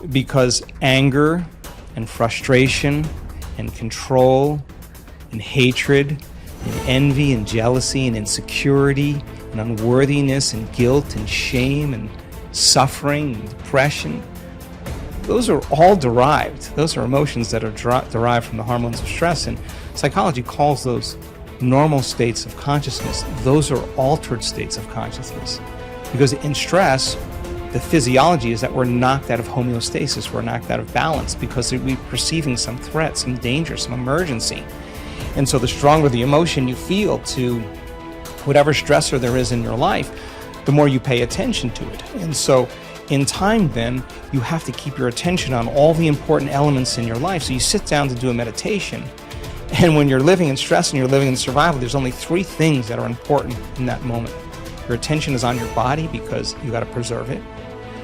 because anger and frustration and control and hatred and envy and jealousy and insecurity and unworthiness and guilt and shame and suffering and depression, those are all derived. Those are emotions that are derived from the hormones of stress, and psychology calls those normal states of consciousness. Those are altered states of consciousness, because in stress, the physiology is that we're knocked out of homeostasis, we're knocked out of balance because we're perceiving some threat, some danger, some emergency. And so the stronger the emotion you feel to whatever stressor there is in your life, the more you pay attention to it. And so in time then, you have to keep your attention on all the important elements in your life. So you sit down to do a meditation, and when you're living in stress and you're living in survival, there's only 3 things that are important in that moment. Your attention is on your body because you got to preserve it.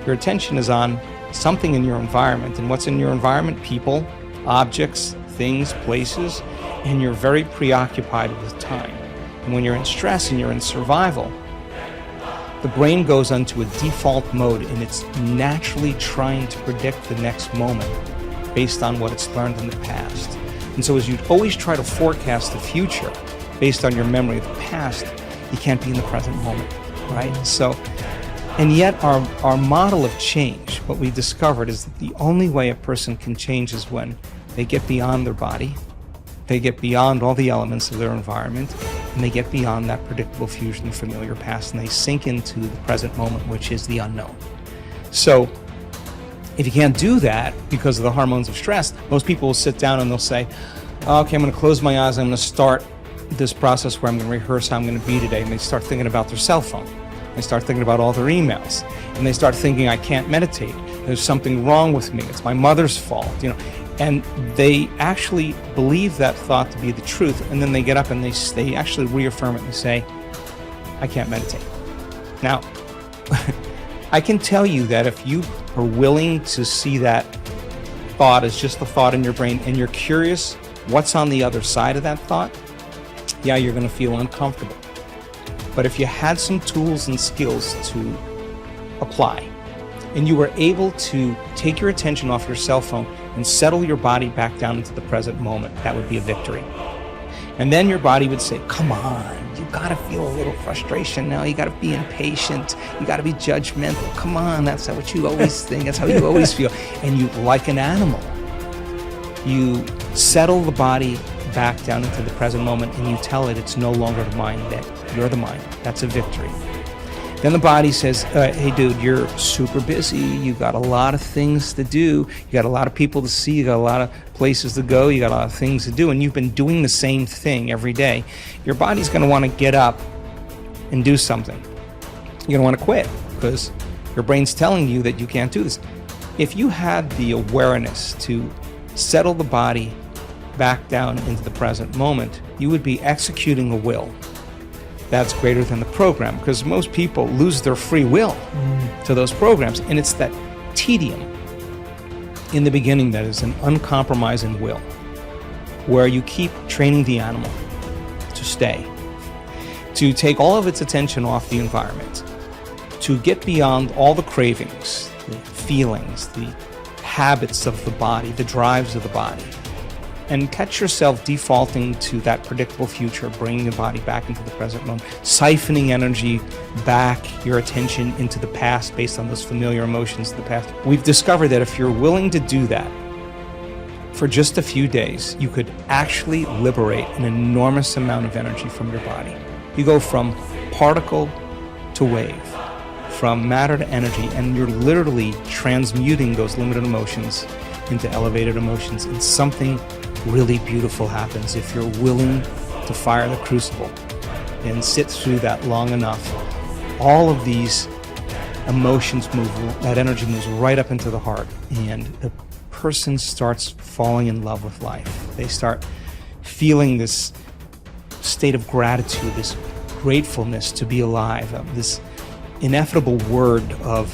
Your attention is on something in your environment, and what's in your environment? People, objects, things, places, and you're very preoccupied with time. And when you're in stress and you're in survival, the brain goes into a default mode, and it's naturally trying to predict the next moment based on what it's learned in the past. And so as you always try to forecast the future based on your memory of the past, you can't be in the present moment, right? So, and yet our model of change, what we discovered is that the only way a person can change is when they get beyond their body, they get beyond all the elements of their environment, and they get beyond that predictable future and familiar past, and they sink into the present moment, which is the unknown. So if you can't do that because of the hormones of stress, most people will sit down and they'll say, okay, I'm going to close my eyes, I'm going to start this process where I'm going to rehearse how I'm going to be today, and they start thinking about their cell phone. They start thinking about all their emails, and they start thinking, I can't meditate. There's something wrong with me. It's my mother's fault, And they actually believe that thought to be the truth, and then they get up and they actually reaffirm it and say, I can't meditate. Now, I can tell you that if you are willing to see that thought as just a thought in your brain, and you're curious what's on the other side of that thought, yeah, you're going to feel uncomfortable. But if you had some tools and skills to apply, and you were able to take your attention off your cell phone and settle your body back down into the present moment, that would be a victory. And then your body would say, come on, you gotta feel a little frustration now, you gotta be impatient, you gotta be judgmental, come on, that's what you always think, that's how you always feel. And you, like an animal, you settle the body back down into the present moment, and you tell it it's no longer the mind, that you're the mind. That's a victory. Then the body says, hey dude, you're super busy, you got a lot of things to do, you got a lot of people to see, you got a lot of places to go, you got a lot of things to do, and you've been doing the same thing every day. Your body's going to want to get up and do something. You're going to want to quit because your brain's telling you that you can't do this. If you had the awareness to settle the body back down into the present moment, you would be executing a will that's greater than the program, because most people lose their free will to those programs, and it's that tedium in the beginning that is an uncompromising will, where you keep training the animal to stay, to take all of its attention off the environment, to get beyond all the cravings, the feelings, the habits of the body, the drives of the body, and catch yourself defaulting to that predictable future, bringing the body back into the present moment, siphoning energy back, your attention into the past based on those familiar emotions of the past. We've discovered that if you're willing to do that for just a few days, you could actually liberate an enormous amount of energy from your body. You go from particle to wave, from matter to energy, and you're literally transmuting those limited emotions into elevated emotions, and something really beautiful happens if you're willing to fire the crucible and sit through that long enough. All of these emotions move, that energy moves right up into the heart, and the person starts falling in love with life. They start feeling this state of gratitude, this gratefulness to be alive, this ineffable word of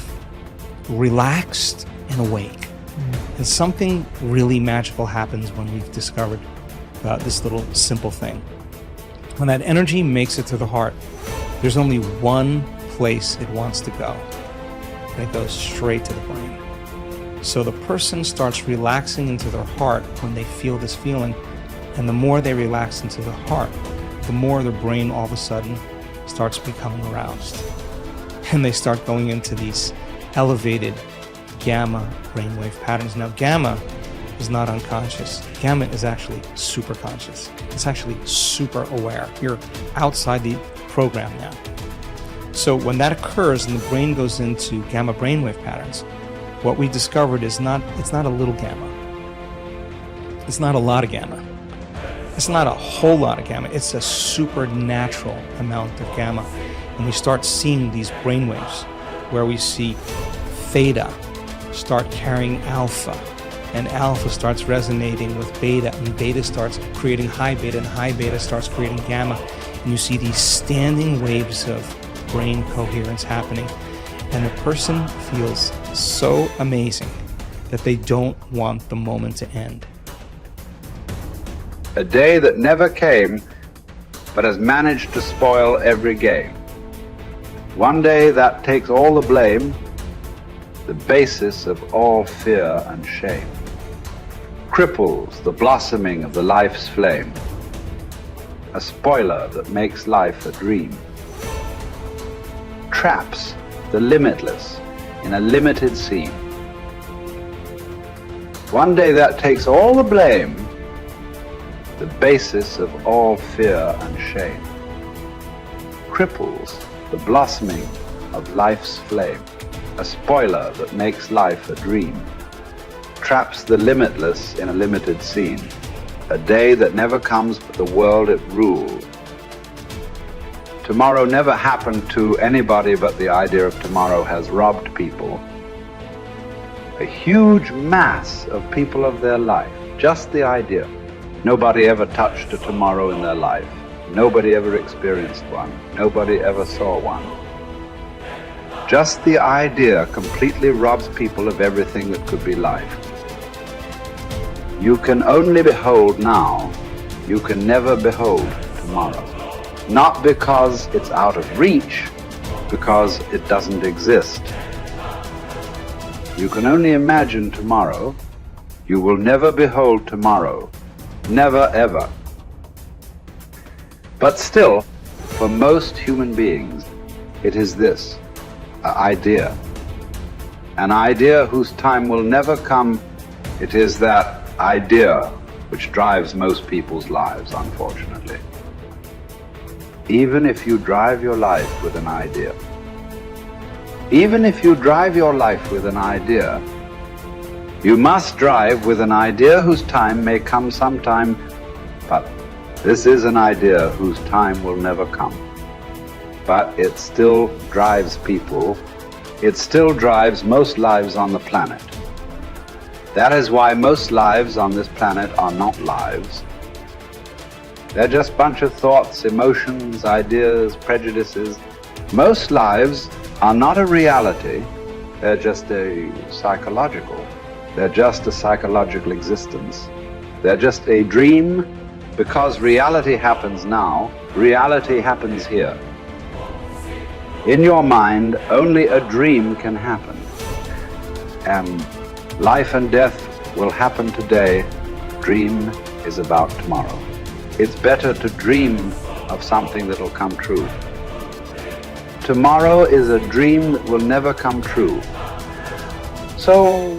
relaxed and awake. And something really magical happens when we've discovered this little simple thing. When that energy makes it to the heart, there's only one place it wants to go, and it goes straight to the brain. So the person starts relaxing into their heart when they feel this feeling, and the more they relax into the heart, the more their brain all of a sudden starts becoming aroused. And they start going into these elevated gamma brainwave patterns. Now, gamma is not unconscious. Gamma is actually super conscious. It's actually super aware. You're outside the program now. So when that occurs and the brain goes into gamma brainwave patterns, what we discovered is it's not a little gamma. It's not a lot of gamma. It's not a whole lot of gamma. It's a supernatural amount of gamma. And we start seeing these brainwaves where we see theta start carrying alpha, and alpha starts resonating with beta, and beta starts creating high beta, and high beta starts creating gamma. And you see these standing waves of brain coherence happening. And the person feels so amazing that they don't want the moment to end. A day that never came, but has managed to spoil every game. One day that takes all the blame, the basis of all fear and shame. Cripples the blossoming of the life's flame. A spoiler that makes life a dream. Traps the limitless in a limited scene. One day that takes all the blame, the basis of all fear and shame. Cripples the blossoming of life's flame. A spoiler that makes life a dream. Traps the limitless in a limited scene. A day that never comes but the world it ruled. Tomorrow never happened to anybody, but the idea of tomorrow has robbed people. A huge mass of people of their life. Just the idea. Nobody ever touched a tomorrow in their life. Nobody ever experienced one. Nobody ever saw one. Just the idea completely robs people of everything that could be life. You can only behold now. You can never behold tomorrow. Not because it's out of reach, because it doesn't exist. You can only imagine tomorrow. You will never behold tomorrow. Never, ever. But still, for most human beings, it is this, an idea. An idea whose time will never come. It is that idea which drives most people's lives, unfortunately. Even if you drive your life with an idea, even if you drive your life with an idea, you must drive with an idea whose time may come sometime, but this is an idea whose time will never come. But it still drives people. It still drives most lives on the planet. That is why most lives on this planet are not lives. They're just a bunch of thoughts, emotions, ideas, prejudices. Most lives are not a reality. They're just a psychological. They're just a psychological existence. They're just a dream, because reality happens now. Reality happens here. In your mind, only a dream can happen. And life and death will happen today. Dream is about tomorrow. It's better to dream of something that will come true. Tomorrow is a dream that will never come true. So,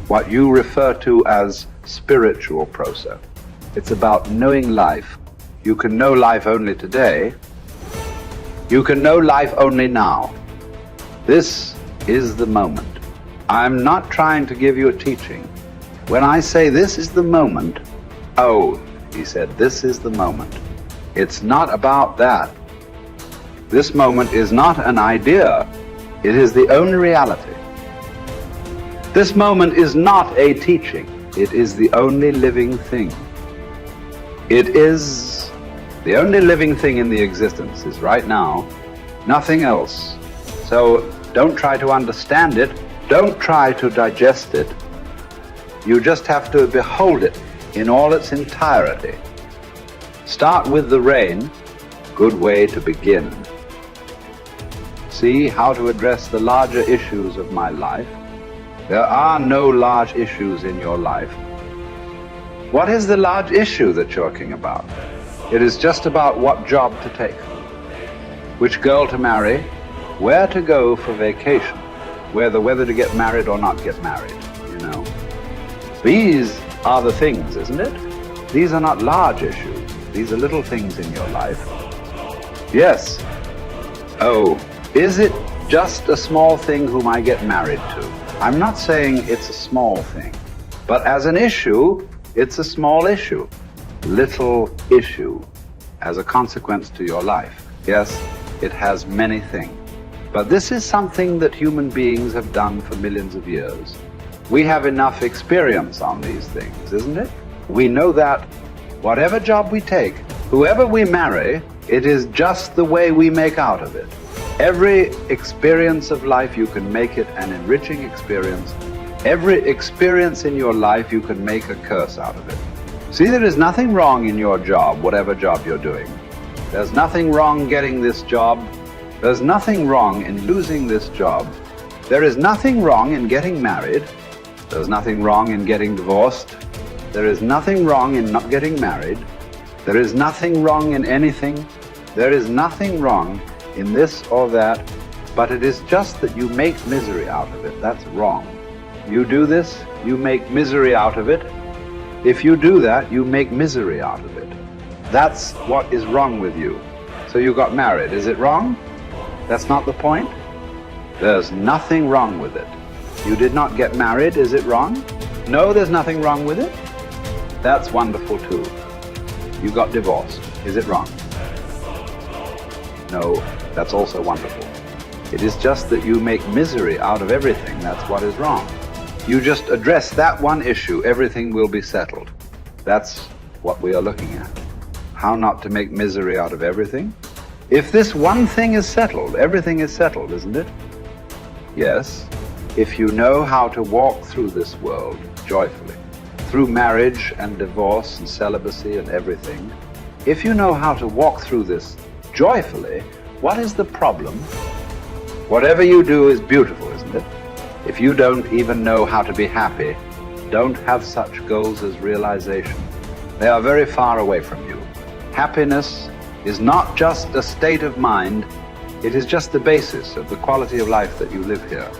what you refer to as spiritual process, it's about knowing life. You can know life only today. You can know life only now. This is the moment. I'm not trying to give you a teaching. When I say this is the moment, oh, he said, this is the moment. It's not about that. This moment is not an idea. It is the only reality. This moment is not a teaching. It is the only living thing. It is the only living thing in the existence is right now, nothing else. So don't try to understand it. Don't try to digest it. You just have to behold it in all its entirety. Start with the rain, good way to begin. See how to address the larger issues of my life. There are no large issues in your life. What is the large issue that you're talking about? It is just about what job to take, which girl to marry, where to go for vacation, whether to get married or not get married, you know. These are the things, isn't it? These are not large issues. These are little things in your life. Yes. Oh, is it just a small thing whom I get married to? I'm not saying it's a small thing, but as an issue, it's a small issue, little issue, as a consequence to your life. Yes, it has many things. But this is something that human beings have done for millions of years. We have enough experience on these things, isn't it? We know that whatever job we take, whoever we marry, it is just the way we make out of it. Every experience of life, you can make it an enriching experience. Every experience in your life, you can make a curse out of it. See, there is nothing wrong in your job, whatever job you're doing. There's nothing wrong getting this job. There's nothing wrong in losing this job. There is nothing wrong in getting married. There's nothing wrong in getting divorced. There is nothing wrong in not getting married. There is nothing wrong in anything. There is nothing wrong in this or that, but it is just that you make misery out of it. That's wrong. You do this, you make misery out of it. If you do that, you make misery out of it. That's what is wrong with you. So you got married. Is it wrong? That's not the point. There's nothing wrong with it. You did not get married. Is it wrong? No, there's nothing wrong with it. That's wonderful too. You got divorced. Is it wrong? No, that's also wonderful. It is just that you make misery out of everything. That's what is wrong. You just address that one issue, everything will be settled. That's what we are looking at. How not to make misery out of everything. If this one thing is settled, everything is settled, isn't it? Yes. If you know how to walk through this world joyfully, through marriage and divorce and celibacy and everything, if you know how to walk through this joyfully, what is the problem? Whatever you do is beautiful, isn't it? If you don't even know how to be happy, don't have such goals as realization. They are very far away from you. Happiness is not just a state of mind, it is just the basis of the quality of life that you live here.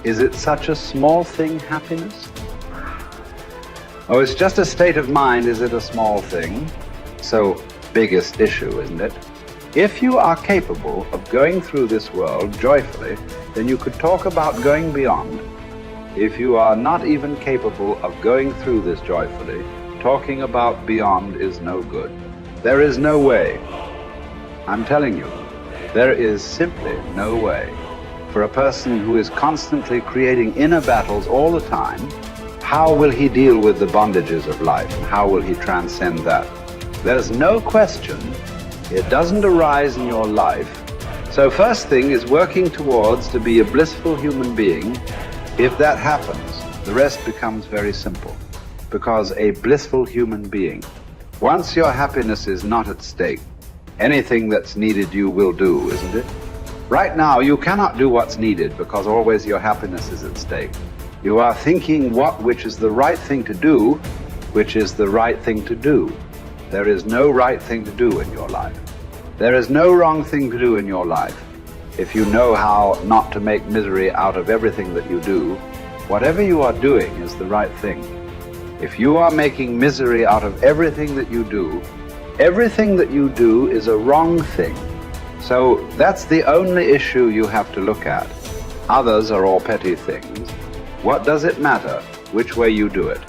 Is it such a small thing, happiness? Oh, it's just a state of mind, is it a small thing? So, biggest issue, isn't it? If you are capable of going through this world joyfully, then you could talk about going beyond. If you are not even capable of going through this joyfully, talking about beyond is no good. There is no way. I'm telling you, there is simply no way. For a person who is constantly creating inner battles all the time, how will he deal with the bondages of life and how will he transcend that? There's no question. It doesn't arise in your life. So first thing is working towards to be a blissful human being. If that happens, the rest becomes very simple. Because a blissful human being, once your happiness is not at stake, anything that's needed you will do, isn't it? Right now you cannot do what's needed because always your happiness is at stake. You are thinking which is the right thing to do, which is the right thing to do. There is no right thing to do in your life. There is no wrong thing to do in your life. If you know how not to make misery out of everything that you do, whatever you are doing is the right thing. If you are making misery out of everything that you do, everything that you do is a wrong thing. So that's the only issue you have to look at. Others are all petty things. What does it matter which way you do it?